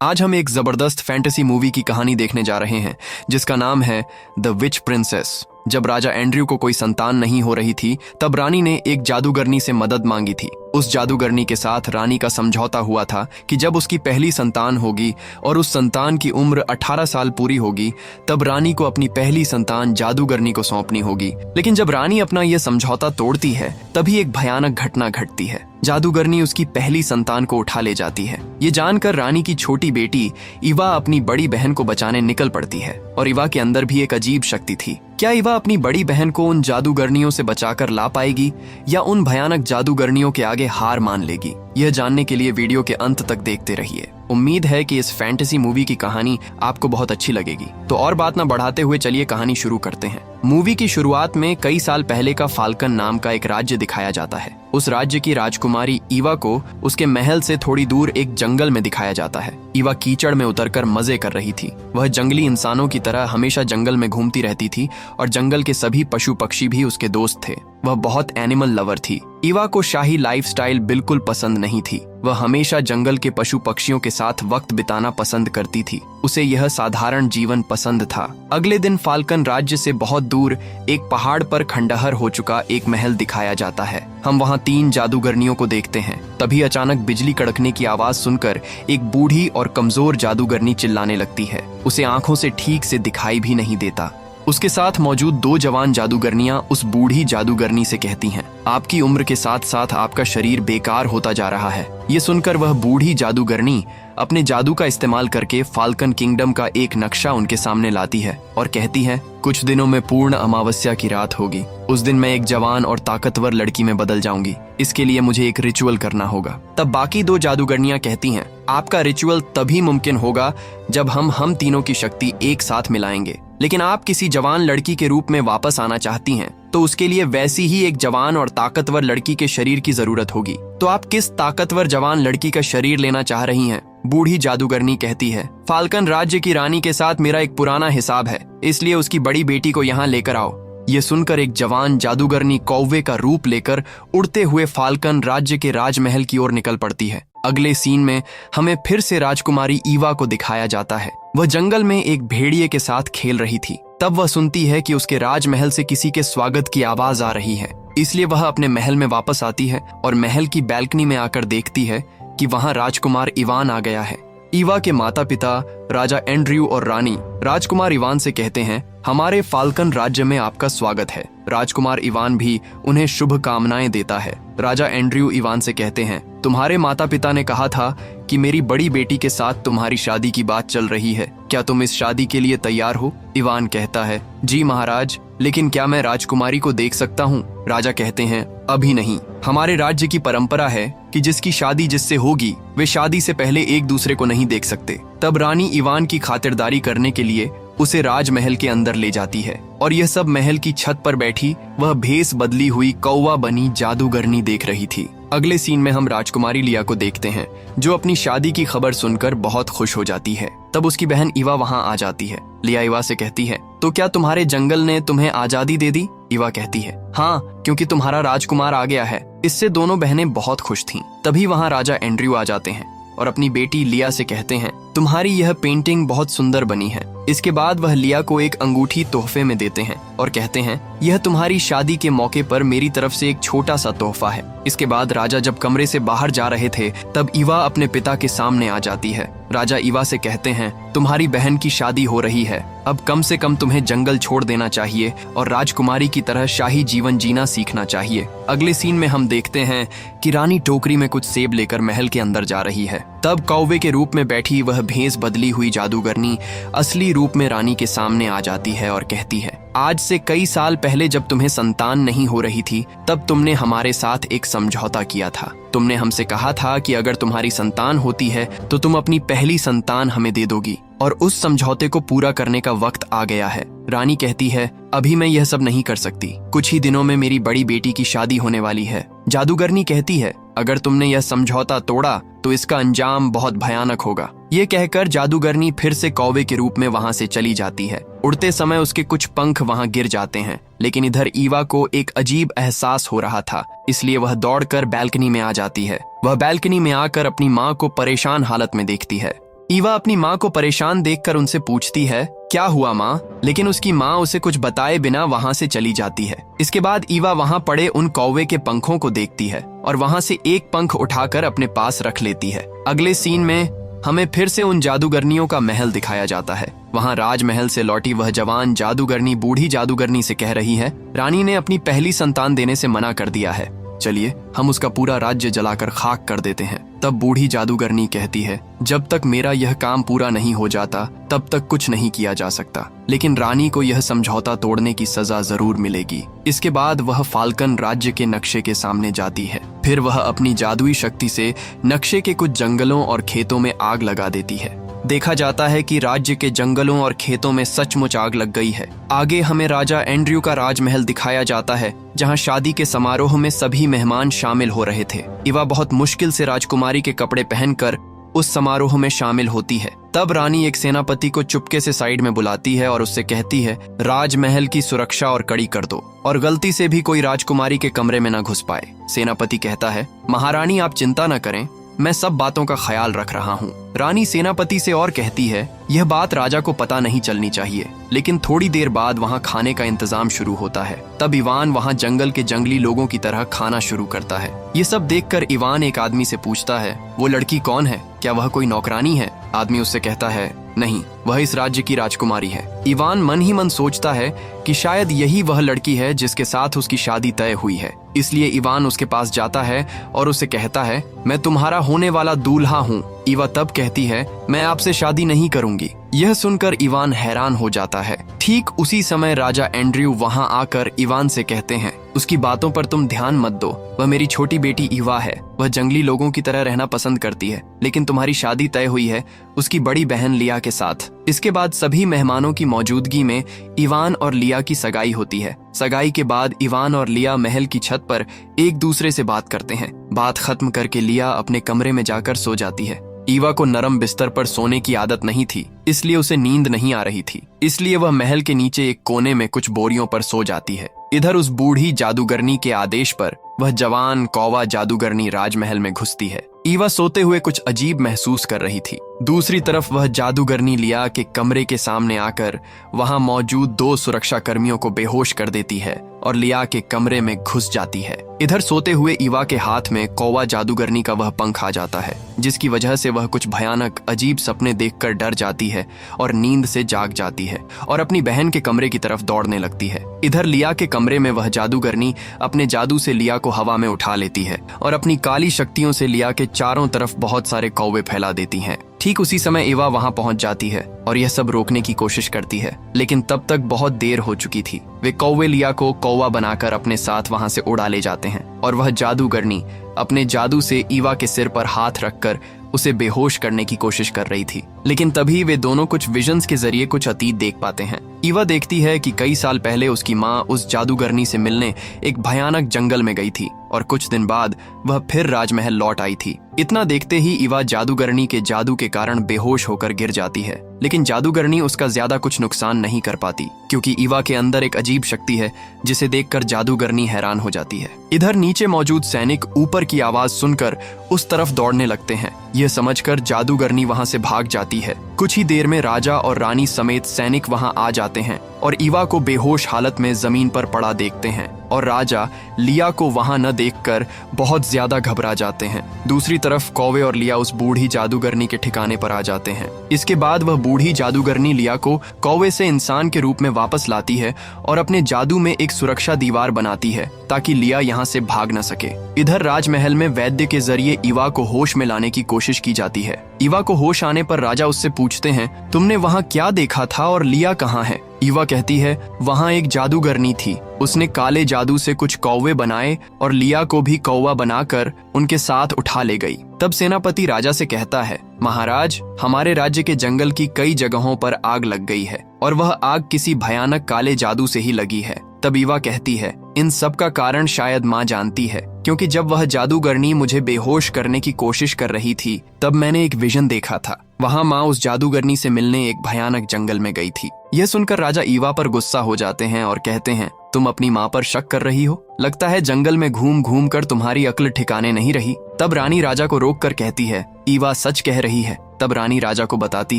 आज हम एक जबरदस्त फैंटेसी मूवी की कहानी देखने जा रहे हैं जिसका नाम है द विच प्रिंसेस। जब राजा एंड्रयू को कोई संतान नहीं हो रही थी तब रानी ने एक जादूगरनी से मदद मांगी थी। उस जादूगरनी के साथ रानी का समझौता हुआ था कि जब उसकी पहली संतान होगी और उस संतान की उम्र 18 साल पूरी होगी तब रानी को अपनी पहली संतान जादूगरनी को सौंपनी होगी। लेकिन जब रानी अपना यह समझौता तोड़ती है तभी एक भयानक घटना घटती है। जादूगरनी उसकी पहली संतान को उठा ले जाती है। ये जानकर रानी की छोटी बेटी इवा अपनी बड़ी बहन को बचाने निकल पड़ती है और इवा के अंदर भी एक अजीब शक्ति थी। क्या इवा अपनी बड़ी बहन को उन जादूगरनियों से बचाकर ला पाएगी या उन भयानक जादूगरनियों के आगे हार मान लेगी? यह जानने के लिए वीडियो के अंत तक देखते रहिए। उम्मीद है कि इस फैंटेसी मूवी की कहानी आपको बहुत अच्छी लगेगी। तो और बात न बढ़ाते हुए चलिए कहानी शुरू करते हैं। मूवी की शुरुआत में कई साल पहले का फाल्कन नाम का एक राज्य दिखाया जाता है। उस राज्य की राजकुमारी ईवा को उसके महल से थोड़ी दूर एक जंगल में दिखाया जाता है। ईवा कीचड़ में उतरकर मजे कर रही थी। वह जंगली इंसानों की तरह हमेशा जंगल में घूमती रहती थी और जंगल के सभी पशु पक्षी भी उसके दोस्त थे। वह बहुत एनिमल लवर थी। ईवा को शाही लाइफस्टाइल बिल्कुल पसंद नहीं थी। वह हमेशा जंगल के पशु पक्षियों के साथ वक्त बिताना पसंद करती थी। उसे यह साधारण जीवन पसंद था। अगले दिन फाल्कन राज्य से बहुत दूर एक पहाड़ पर खंडहर हो चुका एक महल दिखाया जाता है। हम वहां 3 जादूगरनियों को देखते हैं। तभी अचानक बिजली कड़कने की आवाज सुनकर एक बूढ़ी और कमजोर जादूगरनी चिल्लाने लगती है। उसे आंखों से ठीक से दिखाई भी नहीं देता। उसके साथ मौजूद 2 जवान जादूगरनियां उस बूढ़ी जादूगरनी से कहती हैं, आपकी उम्र के साथ साथ आपका शरीर बेकार होता जा रहा है। ये सुनकर वह बूढ़ी जादूगरनी अपने जादू का इस्तेमाल करके फाल्कन किंगडम का एक नक्शा उनके सामने लाती है और कहती है, कुछ दिनों में पूर्ण अमावस्या की रात होगी। उस दिन मैं एक जवान और ताकतवर लड़की में बदल जाऊंगी। इसके लिए मुझे एक रिचुअल करना होगा। तब बाकी 2 जादूगरनियां कहती हैं, आपका रिचुअल तभी मुमकिन होगा जब हम तीनों की शक्ति एक साथ मिलाएंगे। लेकिन आप किसी जवान लड़की के रूप में वापस आना चाहती हैं तो उसके लिए वैसी ही एक जवान और ताकतवर लड़की के शरीर की जरूरत होगी। तो आप किस ताकतवर जवान लड़की का शरीर लेना चाह रही हैं? बूढ़ी जादूगरनी कहती है, फाल्कन राज्य की रानी के साथ मेरा एक पुराना हिसाब है, इसलिए उसकी बड़ी बेटी को यहाँ लेकर आओ। ये सुनकर एक जवान जादूगरनी कौवे का रूप लेकर उड़ते हुए फाल्कन राज्य के राजमहल की ओर निकल पड़ती है। अगले सीन में हमें फिर से राजकुमारी ईवा को दिखाया जाता है। वह जंगल में एक भेड़िए के साथ खेल रही थी। तब वह सुनती है कि उसके राजमहल से किसी के स्वागत की आवाज आ रही है। इसलिए वह अपने महल में वापस आती है और महल की बैल्कनी में आकर देखती है कि वहां राजकुमार इवान आ गया है। ईवा के माता पिता राजा एंड्रयू और रानी राजकुमार इवान से कहते हैं, हमारे फाल्कन राज्य में आपका स्वागत है। राजकुमार इवान भी उन्हें शुभ कामनाएं देता है। राजा एंड्रयू इवान से कहते हैं, तुम्हारे माता पिता ने कहा था कि मेरी बड़ी बेटी के साथ तुम्हारी शादी की बात चल रही है, क्या तुम इस शादी के लिए तैयार हो? इवान कहता है, जी महाराज, लेकिन क्या मैं राजकुमारी को देख सकता हूँ? राजा कहते हैं, अभी नहीं। हमारे राज्य की परंपरा है कि जिसकी शादी जिससे होगी वे शादी से पहले एक दूसरे को नहीं देख सकते। तब रानी इवान की खातिरदारी करने के लिए उसे राजमहल के अंदर ले जाती है और यह सब महल की छत पर बैठी वह भेस बदली हुई कौवा बनी जादूगरनी देख रही थी। अगले सीन में हम राजकुमारी लिया को देखते हैं जो अपनी शादी की खबर सुनकर बहुत खुश हो जाती है। तब उसकी बहन इवा वहां आ जाती है। लिया इवा से कहती है, तो क्या तुम्हारे जंगल ने तुम्हें आजादी दे दी? इवा कहती है, हाँ, क्योंकि तुम्हारा राजकुमार आ गया है। इससे दोनों बहनें बहुत खुश थीं। तभी वहां राजा एंड्रयू आ जाते हैं और अपनी बेटी लिया से कहते हैं, तुम्हारी यह पेंटिंग बहुत सुंदर बनी है। इसके बाद वह लिया को एक अंगूठी तोहफे में देते हैं और कहते हैं, यह तुम्हारी शादी के मौके पर मेरी तरफ से एक छोटा सा तोहफा है। इसके बाद राजा जब कमरे से बाहर जा रहे थे तब इवा अपने पिता के सामने आ जाती है। राजा इवा से कहते हैं, तुम्हारी बहन की शादी हो रही है, अब कम से कम तुम्हें जंगल छोड़ देना चाहिए और राजकुमारी की तरह शाही जीवन जीना सीखना चाहिए। अगले सीन में हम देखते हैं कि रानी टोकरी में कुछ सेब लेकर महल के अंदर जा रही है। तब कौवे के रूप में बैठी वह भेस बदली हुई जादूगरनी असली रूप में रानी के सामने आ जाती है और कहती है, आज से कई साल पहले जब तुम्हें संतान नहीं हो रही थी तब तुमने हमारे साथ एक समझौता किया था। तुमने हमसे कहा था कि अगर तुम्हारी संतान होती है तो तुम अपनी पहली संतान हमें दे दोगी और उस समझौते को पूरा करने का वक्त आ गया है। रानी कहती है, अभी मैं यह सब नहीं कर सकती, कुछ ही दिनों में मेरी बड़ी बेटी की शादी होने वाली है। जादूगरनी कहती है, अगर तुमने यह समझौता तोड़ा तो इसका अंजाम बहुत भयानक होगा। ये कहकर जादूगरनी फिर से कौवे के रूप में वहां से चली जाती है। उड़ते समय उसके कुछ पंख वहां गिर जाते हैं, लेकिन इधर ईवा को एक अजीब एहसास हो रहा था, इसलिए वह दौड़कर बैल्कनी में आ जाती है। वह बैल्कनी में आकर अपनी माँ को परेशान हालत में देखती है। ईवा अपनी माँ को परेशान देखकर उनसे पूछती है, क्या हुआ माँ? लेकिन उसकी माँ उसे कुछ बताए बिना वहाँ से चली जाती है। इसके बाद ईवा वहाँ पड़े उन कौवे के पंखों को देखती है और वहाँ से एक पंख उठाकर अपने पास रख लेती है। अगले सीन में हमें फिर से उन जादूगरनियों का महल दिखाया जाता है। वहाँ राजमहल से लौटी वह जवान जादूगरनी बूढ़ी जादूगरनी से कह रही है, रानी ने अपनी पहली संतान देने से मना कर दिया है, चलिए हम उसका पूरा राज्य जलाकर खाक कर देते हैं। तब बूढ़ी जादूगरनी कहती है, जब तक मेरा यह काम पूरा नहीं हो जाता तब तक कुछ नहीं किया जा सकता, लेकिन रानी को यह समझौता तोड़ने की सजा जरूर मिलेगी। इसके बाद वह फाल्कन राज्य के नक्शे के सामने जाती है। फिर वह अपनी जादुई शक्ति से नक्शे के कुछ जंगलों और खेतों में आग लगा देती है। देखा जाता है कि राज्य के जंगलों और खेतों में सचमुच आग लग गई है। आगे हमें राजा एंड्रयू का राजमहल दिखाया जाता है, जहां शादी के समारोह में सभी मेहमान शामिल हो रहे थे। ईवा बहुत मुश्किल से राजकुमारी के कपड़े पहनकर उस समारोह में शामिल होती है। तब रानी एक सेनापति को चुपके से साइड में बुलाती है और उससे कहती है, राजमहल की सुरक्षा और कड़ी कर दो और गलती से भी कोई राजकुमारी के कमरे में न घुस पाए। सेनापति कहता है, महारानी आप चिंता न करें, मैं सब बातों का ख्याल रख रहा हूँ। रानी सेनापति से और कहती है, यह बात राजा को पता नहीं चलनी चाहिए। लेकिन थोड़ी देर बाद वहाँ खाने का इंतजाम शुरू होता है। तब इवान वहाँ जंगल के जंगली लोगों की तरह खाना शुरू करता है। ये सब देखकर इवान एक आदमी से पूछता है, वो लड़की कौन है? क्या वह कोई नौकरानी है? आदमी उससे कहता है, नहीं, वह इस राज्य की राजकुमारी है। इवान मन ही मन सोचता है कि शायद यही वह लड़की है जिसके साथ उसकी शादी तय हुई है। इसलिए इवान उसके पास जाता है और उसे कहता है, मैं तुम्हारा होने वाला दूल्हा हूँ। ईवा तब कहती है, मैं आपसे शादी नहीं करूंगी। यह सुनकर इवान हैरान हो जाता है। ठीक उसी समय राजा एंड्रयू वहां आकर इवान से कहते हैं, उसकी बातों पर तुम ध्यान मत दो, वह मेरी छोटी बेटी ईवा है। वह जंगली लोगों की तरह रहना पसंद करती है, लेकिन तुम्हारी शादी तय हुई है उसकी बड़ी बहन लिया के साथ। इसके बाद सभी मेहमानों की मौजूदगी में इवान और लिया की सगाई होती है। सगाई के बाद इवान और लिया महल की छत पर एक दूसरे से बात करते हैं। बात खत्म करके लिया अपने कमरे में जाकर सो जाती है। ईवा को नरम बिस्तर पर सोने की आदत नहीं थी, इसलिए उसे नींद नहीं आ रही थी। इसलिए वह महल के नीचे एक कोने में कुछ बोरियों पर सो जाती है। इधर उस बूढ़ी जादूगरनी के आदेश पर वह जवान कौवा जादूगरनी राजमहल में घुसती है। ईवा सोते हुए कुछ अजीब महसूस कर रही थी। दूसरी तरफ वह जादूगरनी लिया के कमरे के सामने आकर वहां मौजूद 2 सुरक्षा कर्मियों को बेहोश कर देती है और लिया के कमरे में घुस जाती है। इधर सोते हुए ईवा के हाथ में कौवा जादूगरनी का वह पंख आ जाता है, जिसकी वजह से वह कुछ भयानक अजीब सपने देखकर डर जाती है और नींद से जाग जाती है और अपनी बहन के कमरे की तरफ दौड़ने लगती है। इधर लिया के कमरे में वह जादूगरनी अपने जादू से लिया को हवा में उठा लेती है और अपनी काली शक्तियों से लिया के चारों तरफ बहुत सारे कौवे फैला देती हैं। ठीक उसी समय ईवा वहां पहुंच जाती है और यह सब रोकने की कोशिश करती है, लेकिन तब तक बहुत देर हो चुकी थी। वे कौवे लिया को कौवा बनाकर अपने साथ वहां से उड़ा ले जाते हैं और वह जादूगरनी अपने जादू से ईवा के सिर पर हाथ रखकर उसे बेहोश करने की कोशिश कर रही थी। लेकिन तभी वे दोनों कुछ विजन्स के जरिए कुछ अतीत देख पाते हैं। ईवा देखती है कि कई साल पहले उसकी माँ उस जादूगरनी से मिलने एक भयानक जंगल में गई थी और कुछ दिन बाद वह फिर राजमहल लौट आई थी। इतना देखते ही ईवा जादूगरनी के जादू के कारण बेहोश होकर गिर जाती है, लेकिन जादूगरनी उसका ज्यादा कुछ नुकसान नहीं कर पाती, क्योंकि ईवा के अंदर एक अजीब शक्ति है जिसे देखकर जादूगरनी हैरान हो जाती है। इधर नीचे मौजूद सैनिक ऊपर की आवाज सुनकर उस तरफ दौड़ने लगते हैं। यह समझकर जादूगरनी वहां से भाग जाती है। कुछ ही देर में राजा और रानी समेत सैनिक वहां आ जाते हैं और ईवा को बेहोश हालत में जमीन पर पड़ा देखते हैं और राजा लिया को वहां न देखकर बहुत ज्यादा घबरा जाते हैं। दूसरी तरफ कौवे और लिया उस बूढ़ी जादूगरनी के ठिकाने पर आ जाते हैं। इसके बाद वह बूढ़ी जादूगरनी लिया को कौवे से इंसान के रूप में वापस लाती है और अपने जादू में एक सुरक्षा दीवार बनाती है ताकि लिया यहाँ से भाग न सके। इधर राजमहल में वैद्य के जरिए ईवा को होश में लाने की कोशिश की जाती है। ईवा को होश आने पर राजा उससे पूछते हैं, तुमने वहाँ क्या देखा था और लिया कहाँ है? ईवा कहती है, वहाँ एक जादूगरनी थी, उसने काले जादू से कुछ कौवे बनाए और लिया को भी कौवा बनाकर उनके साथ उठा ले गई। तब सेनापति राजा से कहता है, महाराज, हमारे राज्य के जंगल की कई जगहों पर आग लग गई है और वह आग किसी भयानक काले जादू से ही लगी है। तब ईवा कहती है, इन सब का कारण शायद माँ जानती है, क्योंकि जब वह जादूगरनी मुझे बेहोश करने की कोशिश कर रही थी तब मैंने एक विजन देखा था। वहाँ माँ उस जादूगरनी से मिलने एक भयानक जंगल में गई थी। यह सुनकर राजा ईवा पर गुस्सा हो जाते हैं और कहते हैं, तुम अपनी माँ पर शक कर रही हो? लगता है जंगल में घूम घूम कर तुम्हारी अक्ल ठिकाने नहीं रही। तब रानी राजा को रोक कर कहती है, ईवा सच कह रही है। तब रानी राजा को बताती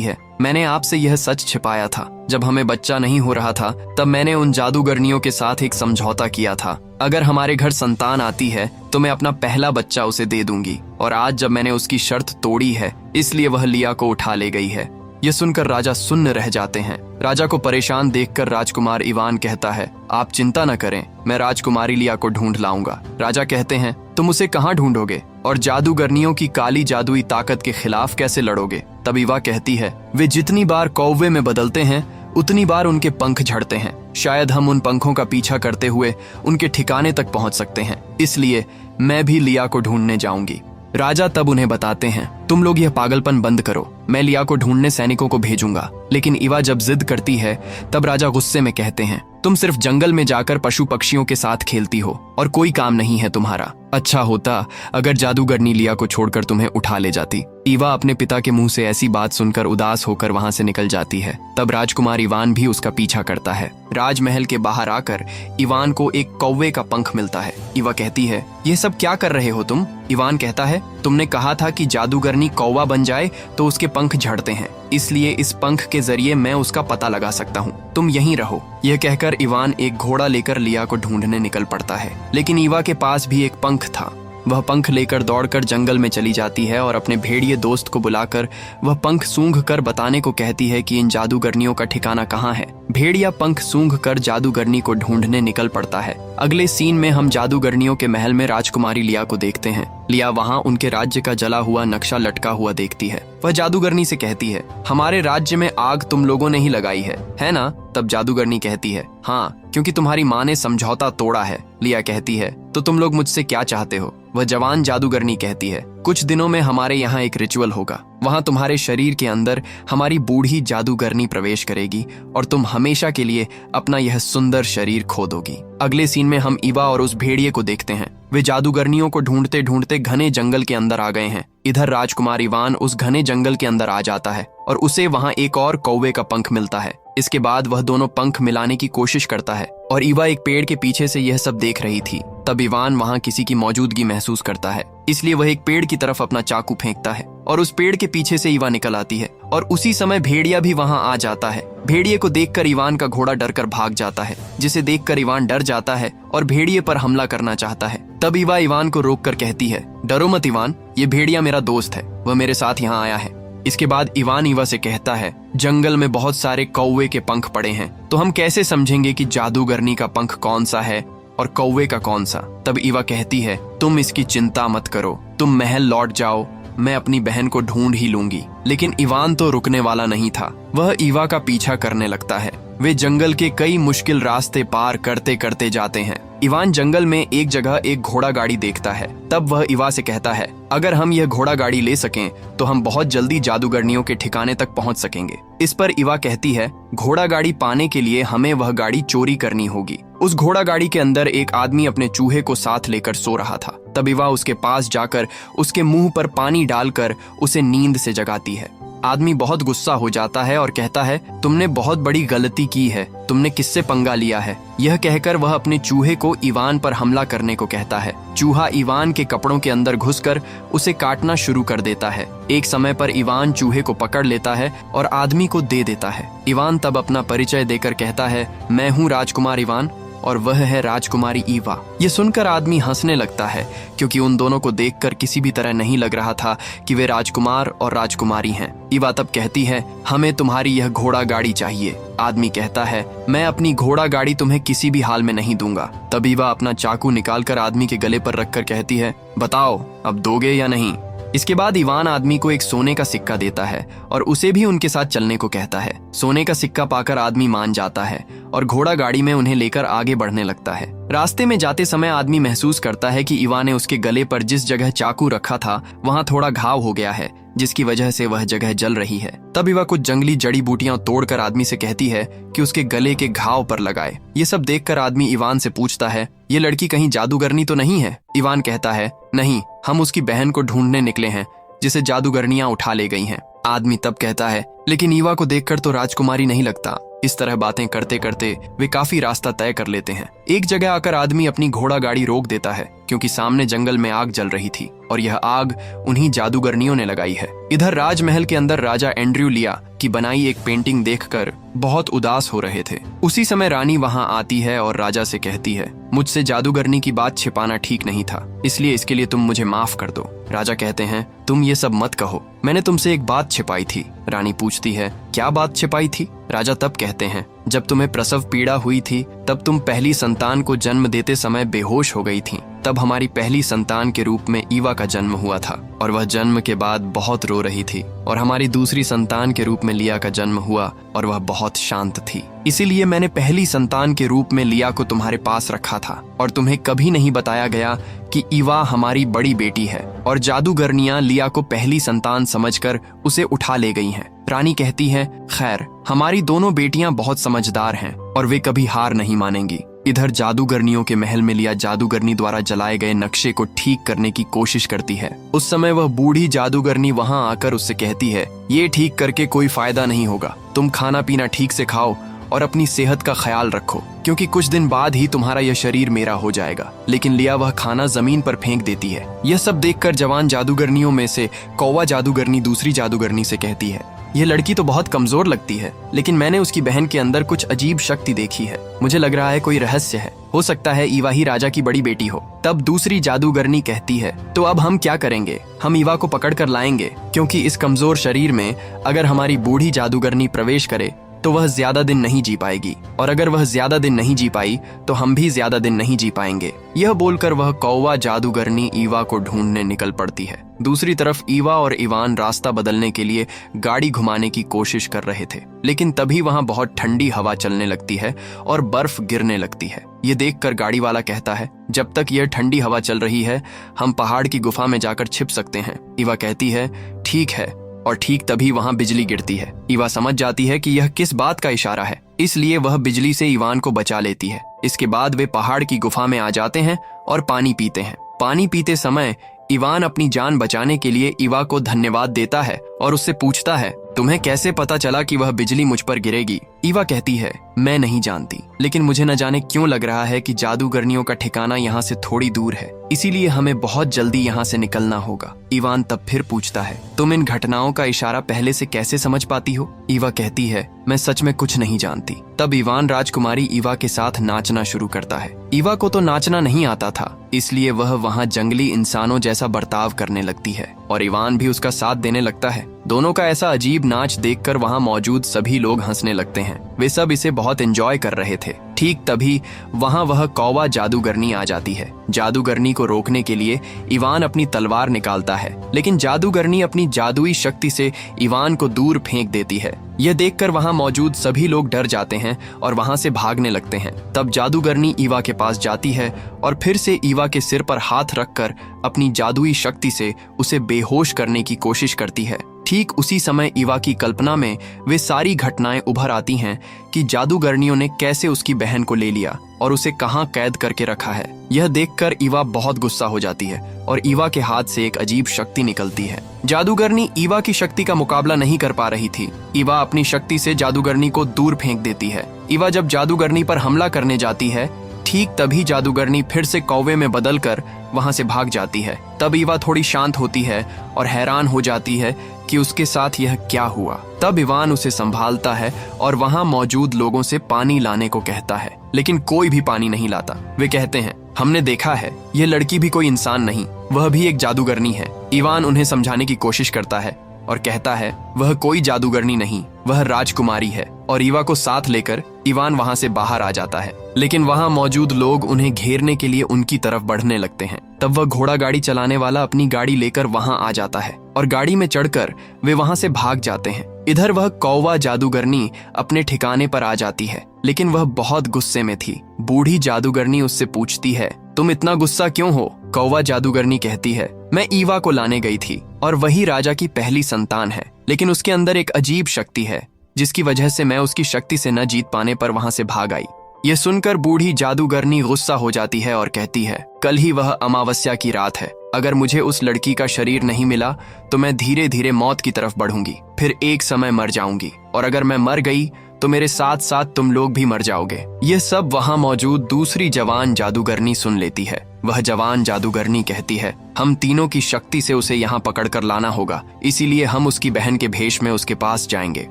है, मैंने आपसे यह सच छिपाया था। जब हमें बच्चा नहीं हो रहा था तब मैंने उन जादूगरनियों के साथ एक समझौता किया था। अगर हमारे घर संतान आती है तो मैं अपना पहला बच्चा उसे दे दूंगी, और आज जब मैंने उसकी शर्त तोड़ी है इसलिए वह लिया को उठा ले गई है। यह सुनकर राजा सुन्न रह जाते हैं। राजा को परेशान देखकर राजकुमार इवान कहता है, आप चिंता न करें, मैं राजकुमारी लिया को ढूंढ लाऊंगा। राजा कहते हैं, तुम उसे कहाँ ढूंढोगे और जादूगरनियों की काली जादुई ताकत के खिलाफ कैसे लड़ोगे? तब ईवा कहती है, वे जितनी बार कौवे में बदलते हैं उतनी बार उनके पंख झड़ते हैं। शायद हम उन पंखों का पीछा करते हुए उनके ठिकाने तक पहुंच सकते हैं, इसलिए मैं भी लिया को ढूंढने जाऊंगी। राजा तब उन्हें बताते हैं, तुम लोग यह पागलपन बंद करो, मैं लिया को ढूंढने सैनिकों को भेजूंगा। लेकिन ईवा जब जिद करती है तब राजा गुस्से में कहते हैं, तुम सिर्फ जंगल में जाकर पशु पक्षियों के साथ खेलती हो और कोई काम नहीं है तुम्हारा। अच्छा होता अगर जादूगरनी लिया को छोड़कर तुम्हें उठा ले जाती। ईवा अपने पिता के मुंह से ऐसी बात सुनकर उदास होकर वहां से निकल जाती है। तब राजकुमार इवान भी उसका पीछा करता है। राजमहल के बाहर आकर इवान को एक कौवे का पंख मिलता है। ईवा कहती है, यह सब क्या कर रहे हो तुम? इवान कहता है, तुमने कहा था कि जादूगरनी कौवा बन जाए तो उसके पंख झड़ते हैं, इसलिए इस पंख के जरिए मैं उसका पता लगा सकता हूँ, तुम यहीं रहो। यह कहकर इवान एक घोड़ा लेकर लिया को ढूंढने निकल पड़ता है। लेकिन ईवा के पास भी एक पंख था। वह पंख लेकर दौड़कर जंगल में चली जाती है और अपने भेड़िए दोस्त को बुलाकर वह पंख सूंघ कर बताने को कहती है कि इन जादूगरनियों का ठिकाना कहाँ है। भेड़िया पंख सूंघ कर जादूगरनी को ढूंढने निकल पड़ता है। अगले सीन में हम जादूगरनियों के महल में राजकुमारी लिया को देखते हैं। लिया वहाँ उनके राज्य का जला हुआ नक्शा लटका हुआ देखती है। वह जादूगरनी से कहती है, हमारे राज्य में आग तुम लोगों ने ही लगाई है ना? तब जादूगरनी कहती है, हाँ, क्योंकि तुम्हारी माँ ने समझौता तोड़ा है। लिया कहती है, तो तुम लोग मुझसे क्या चाहते हो? वह जवान जादूगरनी कहती है, कुछ दिनों में हमारे यहाँ एक रिचुअल होगा, वहाँ तुम्हारे शरीर के अंदर हमारी बूढ़ी जादूगरनी प्रवेश करेगी और तुम हमेशा के लिए अपना यह सुंदर शरीर खो दोगी। अगले सीन में हम ईवा और उस भेड़िए को देखते हैं। वे जादूगरनियों को ढूंढते ढूंढते घने जंगल के अंदर आ गए हैं। इधर राजकुमार इवान उस घने जंगल के अंदर आ जाता है और उसे वहाँ एक और कौवे का पंख मिलता है। इसके बाद वह दोनों पंख मिलाने की कोशिश करता है और ईवा एक पेड़ के पीछे से यह सब देख रही थी। तब इवान वहाँ किसी की मौजूदगी महसूस करता है, इसलिए वह एक पेड़ की तरफ अपना चाकू फेंकता है और उस पेड़ के पीछे से ईवा निकल आती है और उसी समय भेड़िया भी वहाँ आ जाता है। भेड़िए को देखकर इवान का घोड़ा डरकर भाग जाता है, जिसे देखकर इवान डर जाता है और भेड़िए पर हमला करना चाहता है। तब ईवा इवान को रोककर कहती है, डरो मत इवान, ये भेड़िया मेरा दोस्त है, वह मेरे साथ यहाँ आया है। इसके बाद इवान ईवा से कहता है, जंगल में बहुत सारे कौवे के पंख पड़े हैं, तो हम कैसे समझेंगे कि जादूगरनी का पंख कौन सा है और कौवे का कौन सा? तब ईवा कहती है, तुम इसकी चिंता मत करो, तुम महल लौट जाओ, मैं अपनी बहन को ढूंढ ही लूंगी। लेकिन इवान तो रुकने वाला नहीं था, वह ईवा का पीछा करने लगता है। वे जंगल के कई मुश्किल रास्ते पार करते करते जाते हैं। इवान जंगल में एक जगह एक घोड़ा गाड़ी देखता है। तब वह ईवा से कहता है, अगर हम यह घोड़ा गाड़ी ले सकें तो हम बहुत जल्दी जादूगरनियों के ठिकाने तक पहुंच सकेंगे। इस पर ईवा कहती है, घोड़ा गाड़ी पाने के लिए हमें वह गाड़ी चोरी करनी होगी। उस घोड़ा गाड़ी के अंदर एक आदमी अपने चूहे को साथ लेकर सो रहा था। तब ईवा उसके पास जाकर उसके मुंह पर पानी डालकर उसे नींद से जगाती है। आदमी बहुत गुस्सा हो जाता है और कहता है, तुमने बहुत बड़ी गलती की है, तुमने किससे पंगा लिया है? यह कहकर वह अपने चूहे को इवान पर हमला करने को कहता है। चूहा इवान के कपड़ों के अंदर घुसकर उसे काटना शुरू कर देता है। एक समय पर इवान चूहे को पकड़ लेता है और आदमी को दे देता है। इवान तब अपना परिचय देकर कहता है, मैं हूँ राजकुमार इवान और वह है राजकुमारी ईवा। ये सुनकर आदमी हंसने लगता है, क्योंकि उन दोनों को देखकर किसी भी तरह नहीं लग रहा था कि वे राजकुमार और राजकुमारी हैं। ईवा तब कहती है, हमें तुम्हारी यह घोड़ा गाड़ी चाहिए। आदमी कहता है, मैं अपनी घोड़ा गाड़ी तुम्हें किसी भी हाल में नहीं दूंगा। तब ईवा अपना चाकू निकालकर आदमी के गले पर रखकर कहती है, बताओ अब दोगे या नहीं? इसके बाद इवान आदमी को एक सोने का सिक्का देता है और उसे भी उनके साथ चलने को कहता है। सोने का सिक्का पाकर आदमी मान जाता है और घोड़ा गाड़ी में उन्हें लेकर आगे बढ़ने लगता है। रास्ते में जाते समय आदमी महसूस करता है कि ईवा ने उसके गले पर जिस जगह चाकू रखा था वहां थोड़ा घाव हो गया है, जिसकी वजह से वह जगह जल रही है। तब ईवा कुछ जंगली जड़ी बूटियां तोड़कर आदमी से कहती है कि उसके गले के घाव पर लगाए। ये सब देखकर आदमी इवान से पूछता है, ये लड़की कहीं जादूगरनी तो नहीं है? इवान कहता है, नहीं, हम उसकी बहन को ढूंढने निकले हैं जिसे जादूगरनियां उठा ले गई हैं। आदमी तब कहता है, लेकिन ईवा को देखकर तो राजकुमारी नहीं लगता। इस तरह बातें करते करते वे काफी रास्ता तय कर लेते हैं। एक जगह आकर आदमी अपनी घोड़ा गाड़ी रोक देता है क्योंकि सामने जंगल में आग जल रही थी और यह आग उन्हीं जादूगरनियों ने लगाई है। इधर राजमहल के अंदर राजा एंड्रयू लिया की बनाई एक पेंटिंग देखकर बहुत उदास हो रहे थे। उसी समय रानी वहां आती है और राजा से कहती है, मुझसे जादूगरनी की बात छिपाना ठीक नहीं था, इसलिए इसके लिए तुम मुझे माफ कर दो। राजा कहते हैं, तुम ये सब मत कहो, मैंने तुमसे एक बात छिपाई थी। रानी पूछती है, क्या बात छिपाई थी? राजा तब कहते हैं, जब तुम्हें प्रसव पीड़ा हुई थी तब तुम पहली संतान को जन्म देते समय बेहोश हो गई थी। तब हमारी पहली संतान के रूप में ईवा का जन्म हुआ था और वह जन्म के बाद बहुत रो रही थी, और हमारी दूसरी संतान के रूप में लिया का जन्म हुआ और वह बहुत शांत थी। इसीलिए मैंने पहली संतान के रूप में लिया को तुम्हारे पास रखा था और तुम्हें कभी नहीं बताया गया कि ईवा हमारी बड़ी बेटी है, और जादूगरनियां लिया को पहली संतान समझकर उसे उठा ले गई हैं। रानी कहती है, खैर, हमारी दोनों बेटियां बहुत समझदार हैं और वे कभी हार नहीं मानेंगी। इधर जादूगरनियों के महल में लिया जादूगरनी द्वारा जलाए गए नक्शे को ठीक करने की कोशिश करती है। उस समय वह बूढ़ी जादूगरनी वहां आकर उससे कहती है, ये ठीक करके कोई फायदा नहीं होगा, तुम खाना पीना ठीक से खाओ और अपनी सेहत का ख्याल रखो, क्योंकि कुछ दिन बाद ही तुम्हारा यह शरीर मेरा हो जाएगा। लेकिन लिया वह खाना जमीन पर फेंक देती है। यह सब देखकर जवान जादूगरनियों में से कौवा जादूगरनी दूसरी जादूगरनी से कहती है, यह लड़की तो बहुत कमजोर लगती है, लेकिन मैंने उसकी बहन के अंदर कुछ अजीब शक्ति देखी है। मुझे लग रहा है कोई रहस्य है, हो सकता है ईवा ही राजा की बड़ी बेटी हो। तब दूसरी जादूगरनी कहती है, तो अब हम क्या करेंगे? हम ईवा को पकड़ कर लाएंगे, क्योंकि इस कमजोर शरीर में अगर हमारी बूढ़ी जादूगरनी प्रवेश करे तो वह ज्यादा दिन नहीं जी पाएगी, और अगर वह ज्यादा दिन नहीं जी पाई तो हम भी ज्यादा दिन नहीं जी पाएंगे। यह बोलकर वह कौवा जादूगरनी ईवा को ढूंढने निकल पड़ती है। दूसरी तरफ ईवा और इवान रास्ता बदलने के लिए गाड़ी घुमाने की कोशिश कर रहे थे, लेकिन तभी वहां बहुत ठंडी हवा चलने लगती है और बर्फ गिरने लगती है। ये देखकर गाड़ी वाला कहता है, जब तक यह ठंडी हवा चल रही है हम पहाड़ की गुफा में जाकर छिप सकते हैं। ईवा कहती है, ठीक है, और ठीक तभी वहां बिजली गिरती है। ईवा समझ जाती है कि यह किस बात का इशारा है, इसलिए वह बिजली से इवान को बचा लेती है। इसके बाद वे पहाड़ की गुफा में आ जाते हैं और पानी पीते हैं। पानी पीते समय इवान अपनी जान बचाने के लिए ईवा को धन्यवाद देता है और उससे पूछता है, तुम्हें कैसे पता चला कि वह बिजली मुझ पर गिरेगी? ईवा कहती है, मैं नहीं जानती, लेकिन मुझे न जाने क्यों लग रहा है कि जादूगरनियों का ठिकाना यहाँ से थोड़ी दूर है, इसीलिए हमें बहुत जल्दी यहाँ से निकलना होगा। इवान तब फिर पूछता है, तुम इन घटनाओं का इशारा पहले से कैसे समझ पाती हो? ईवा कहती है, मैं सच में कुछ नहीं जानती। तब इवान राजकुमारी ईवा के साथ नाचना शुरू करता है। ईवा को तो नाचना नहीं आता था, इसलिए वह वहाँ जंगली इंसानों जैसा बर्ताव करने लगती है और इवान भी उसका साथ देने लगता है। दोनों का ऐसा अजीब नाच देखकर वहाँ मौजूद सभी लोग हंसने लगते हैं। वे सब इसे बहुत एंजॉय कर रहे थे। ठीक तभी वहाँ वह कौवा जादूगरनी आ जाती है। जादूगरनी को रोकने के लिए इवान अपनी तलवार निकालता है, लेकिन जादूगरनी अपनी जादुई शक्ति से इवान को दूर फेंक देती है। यह देखकर वहाँ मौजूद सभी लोग डर जाते हैं और वहाँ से भागने लगते हैं। तब जादूगरनी ईवा के पास जाती है और फिर से ईवा के सिर पर हाथ रखकर अपनी जादुई शक्ति से उसे बेहोश करने की कोशिश करती है। ठीक उसी समय ईवा की कल्पना में वे सारी घटनाएं उभर आती हैं कि जादूगरनियों ने कैसे उसकी बहन को ले लिया और उसे कहां कैद करके रखा है। यह देखकर ईवा बहुत गुस्सा हो जाती है और ईवा के हाथ से एक अजीब शक्ति निकलती है। जादूगरनी ईवा की शक्ति का मुकाबला नहीं कर पा रही थी। ईवा अपनी शक्ति से जादूगरनी को दूर फेंक देती है। ईवा जब जादूगरनी पर हमला करने जाती है, ठीक तभी जादूगरनी फिर से कौवे में बदलकर वहां से भाग जाती है। तब ईवा थोड़ी शांत होती है और हैरान हो जाती है कि उसके साथ यह क्या हुआ। तब इवान उसे संभालता है और वहां मौजूद लोगों से पानी लाने को कहता है, लेकिन कोई भी पानी नहीं लाता। वे कहते हैं, हमने देखा है, यह लड़की भी कोई इंसान नहीं, वह भी एक जादूगरनी है। इवान उन्हें समझाने की कोशिश करता है और कहता है, वह कोई जादूगरनी नहीं, वह राजकुमारी है। और ईवा को साथ लेकर इवान वहां से बाहर आ जाता है, लेकिन वहां मौजूद लोग उन्हें घेरने के लिए उनकी तरफ बढ़ने लगते हैं। तब वह घोड़ा गाड़ी चलाने वाला अपनी गाड़ी लेकर वहां आ जाता है और गाड़ी में चढ़कर वे वहां से भाग जाते हैं। इधर वह कौवा जादूगरनी अपने ठिकाने पर आ जाती है, लेकिन वह बहुत गुस्से में थी। बूढ़ी जादूगरनी उससे पूछती है, तुम इतना गुस्सा क्यों हो? कौवा जादूगरनी कहती है, मैं ईवा को लाने गई थी और वही राजा की पहली संतान है, लेकिन उसके अंदर एक अजीब शक्ति है जिसकी वजह से मैं उसकी शक्ति से न जीत पाने पर वहां से भाग आई। यह सुनकर बूढ़ी जादूगरनी गुस्सा हो जाती है और कहती है, कल ही वह अमावस्या की रात है, अगर मुझे उस लड़की का शरीर नहीं मिला तो मैं धीरे धीरे मौत की तरफ बढ़ूंगी, फिर एक समय मर जाऊंगी, और अगर मैं मर गई तो मेरे साथ साथ तुम लोग भी मर जाओगे। यह सब वहां मौजूद दूसरी जवान जादूगरनी सुन लेती है। वह जवान जादूगरनी कहती है, हम तीनों की शक्ति से उसे यहाँ पकड़कर लाना होगा, इसीलिए हम उसकी बहन के भेष में उसके पास जाएंगे।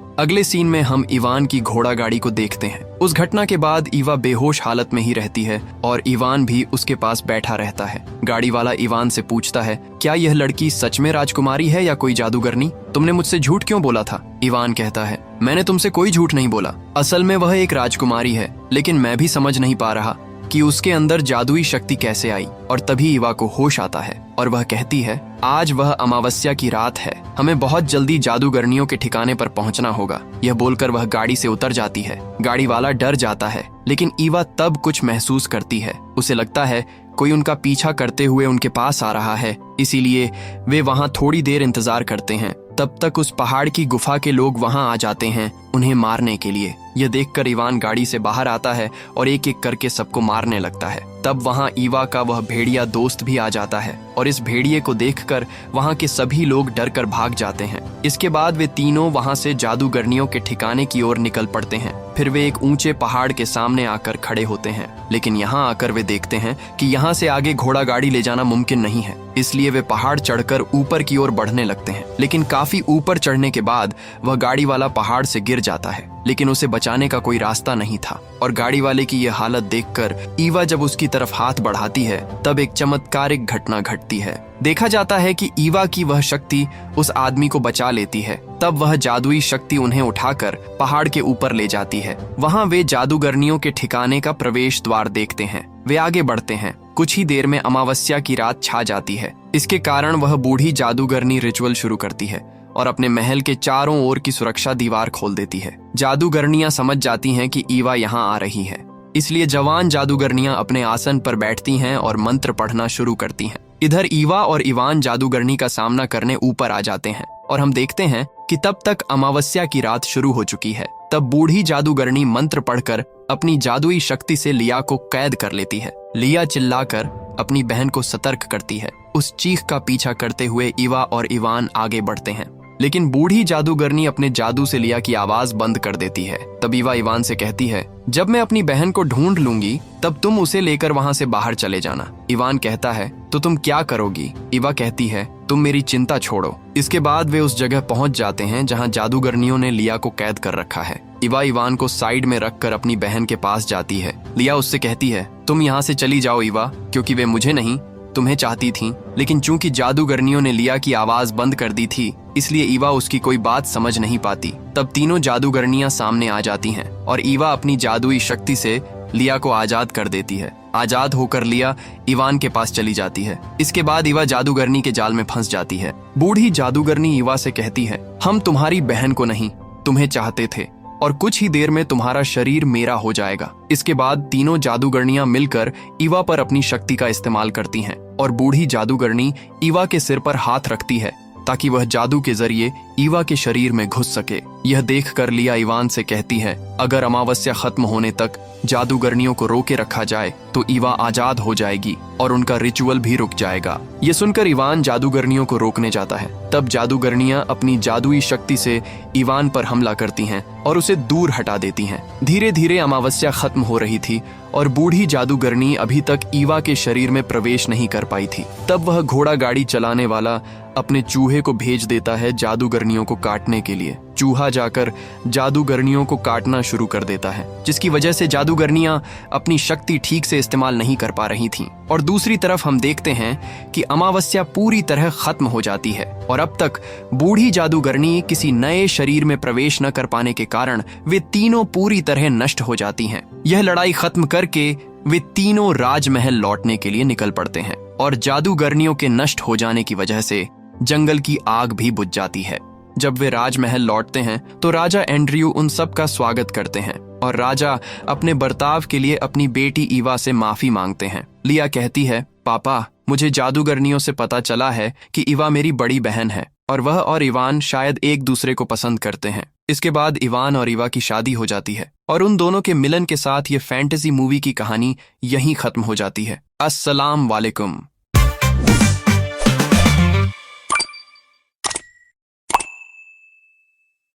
अगले सीन में हम इवान की घोड़ा गाड़ी को देखते हैं। उस घटना के बाद ईवा बेहोश हालत में ही रहती है और इवान भी उसके पास बैठा रहता है। गाड़ी वाला इवान से पूछता है, क्या यह लड़की सच में राजकुमारी है या कोई जादूगरनी? तुमने मुझसे झूठ क्यों बोला था? इवान कहता है, मैंने तुमसे कोई झूठ नहीं बोला। असल में वह एक राजकुमारी है, लेकिन मैं भी समझ नहीं पा रहा कि उसके अंदर जादुई शक्ति कैसे आई। और तभी ईवा को होश आता है और वह कहती है, आज वह अमावस्या की रात है, हमें बहुत जल्दी जादूगरनियों के ठिकाने पर पहुंचना होगा। यह बोलकर वह गाड़ी से उतर जाती है। गाड़ी वाला डर जाता है, लेकिन ईवा तब कुछ महसूस करती है। उसे लगता है कोई उनका पीछा करते हुए उनके पास आ रहा है, इसीलिए वे वहां थोड़ी देर इंतजार करते हैं। तब तक उस पहाड़ की गुफा के लोग वहां आ जाते हैं उन्हें मारने के लिए। यह देखकर इवान गाड़ी से बाहर आता है और एक एक करके सबको मारने लगता है। तब वहां ईवा का वह भेड़िया दोस्त भी आ जाता है और इस भेड़िए को देखकर वहां के सभी लोग डरकर भाग जाते हैं। इसके बाद वे तीनों वहां से जादूगरनियों के ठिकाने की ओर निकल पड़ते हैं। फिर वे एक ऊंचे पहाड़ के सामने आकर खड़े होते हैं, लेकिन यहाँ आकर वे देखते हैं कि यहाँ से आगे घोड़ा गाड़ी ले जाना मुमकिन नहीं है। इसलिए वे पहाड़ चढ़कर ऊपर की ओर बढ़ने लगते हैं, लेकिन काफी ऊपर चढ़ने के बाद वह गाड़ी वाला पहाड़ से गिर जाता है, लेकिन उसे बचाने का कोई रास्ता नहीं था। और गाड़ी वाले की यह हालत देखकर ईवा जब उसकी तरफ हाथ बढ़ाती है, तब एक चमत्कारिक घटना घटती है। देखा जाता है कि ईवा की वह शक्ति उस आदमी को बचा लेती है। तब वह जादुई शक्ति उन्हें उठाकर पहाड़ के ऊपर ले जाती है। वहां वे जादूगरनियों के ठिकाने का प्रवेश द्वार देखते हैं। वे आगे बढ़ते हैं। कुछ ही देर में अमावस्या की रात छा जाती है। इसके कारण वह बूढ़ी जादूगरनी रिचुअल शुरू करती है और अपने महल के चारों ओर की सुरक्षा दीवार खोल देती है। जादूगरनियां समझ जाती हैं कि ईवा यहाँ आ रही है, इसलिए जवान जादूगरनियां अपने आसन पर बैठती हैं और मंत्र पढ़ना शुरू करती हैं। इधर ईवा और इवान जादूगरनी का सामना करने ऊपर आ जाते हैं और हम देखते हैं कि तब तक अमावस्या की रात शुरू हो चुकी है। तब बूढ़ी जादूगरनी मंत्र पढ़कर अपनी जादुई शक्ति से लिया को कैद कर लेती है। लिया चिल्लाकर अपनी बहन को सतर्क करती है। उस चीख का पीछा करते हुए ईवा और इवान आगे बढ़ते हैं, लेकिन बूढ़ी जादूगरनी अपने जादू से लिया की आवाज बंद कर देती है। तब ईवा इवान से कहती है, जब मैं अपनी बहन को ढूंढ लूंगी तब तुम उसे लेकर वहां से बाहर चले जाना। इवान कहता है, तो तुम क्या करोगी? ईवा कहती है, तुम मेरी चिंता छोड़ो। इसके बाद वे उस जगह पहुंच जाते हैं जहां जादूगरनियों ने लिया को कैद कर रखा है। ईवा इवान को साइड में रखकर अपनी बहन के पास जाती है। लिया उससे कहती है, तुम यहाँ से चली जाओ ईवा, क्योंकि वे मुझे नहीं तुम्हें चाहती थीं। लेकिन चूंकि जादूगरनियों ने लिया की आवाज बंद कर दी थी, इसलिए ईवा उसकी कोई बात समझ नहीं पाती। तब तीनों जादूगरनियां सामने आ जाती हैं और ईवा अपनी जादुई शक्ति से लिया को आजाद कर देती है। आजाद होकर लिया इवान के पास चली जाती है। इसके बाद ईवा जादूगरनी के जाल में फंस जाती है। बूढ़ी जादूगरनी ईवा से कहती है, हम तुम्हारी बहन को नहीं, तुम्हें चाहते थे और कुछ ही देर में तुम्हारा शरीर मेरा हो जाएगा। इसके बाद तीनों जादूगरनियां मिलकर ईवा पर अपनी शक्ति का इस्तेमाल करती हैं और बूढ़ी जादूगरनी ईवा के सिर पर हाथ रखती है ताकि वह जादू के जरिए ईवा के शरीर में घुस सके। यह देखकर लिया इवान से कहती है, अगर अमावस्या खत्म होने तक जादूगरनियों को रोके रखा जाए तो ईवा आजाद हो जाएगी और उनका रिचुअल भी रुक जाएगा। ये सुनकर इवान जादूगरनियों को रोकने जाता है। तब जादूगरनियां अपनी जादुई शक्ति से इवान पर हमला करती हैं और उसे दूर हटा देती हैं। धीरे धीरे अमावस्या खत्म हो रही थी और बूढ़ी जादूगरनी अभी तक ईवा के शरीर में प्रवेश नहीं कर पाई थी। तब वह घोड़ा गाड़ी चलाने वाला अपने चूहे को भेज देता है जादूगरनियों को काटने के लिए। चूहा जाकर जादूगरनियों को काटना शुरू कर देता है, जिसकी वजह से जादूगरनियां अपनी शक्ति ठीक से इस्तेमाल नहीं कर पा रही थीं। और दूसरी तरफ हम देखते हैं कि अमावस्या पूरी तरह खत्म हो जाती है और अब तक बूढ़ी जादूगरनी किसी नए शरीर में प्रवेश न कर पाने के कारण वे तीनों पूरी तरह नष्ट हो जाती हैं। यह लड़ाई खत्म करके वे तीनों राजमहल लौटने के लिए निकल पड़ते हैं और जादूगरनियों के नष्ट हो जाने की वजह से जंगल की आग भी बुझ जाती है। जब वे राजमहल लौटते हैं तो राजा एंड्रयू उन सब का स्वागत करते हैं और राजा अपने बर्ताव के लिए अपनी बेटी ईवा से माफी मांगते हैं। लिया कहती है, पापा, मुझे जादूगरनियों से पता चला है कि ईवा मेरी बड़ी बहन है और वह और इवान शायद एक दूसरे को पसंद करते हैं। इसके बाद इवान और ईवा की शादी हो जाती है और उन दोनों के मिलन के साथ ये फैंटेसी मूवी की कहानी यहीं खत्म हो जाती है। अस्सलाम वालेकुम।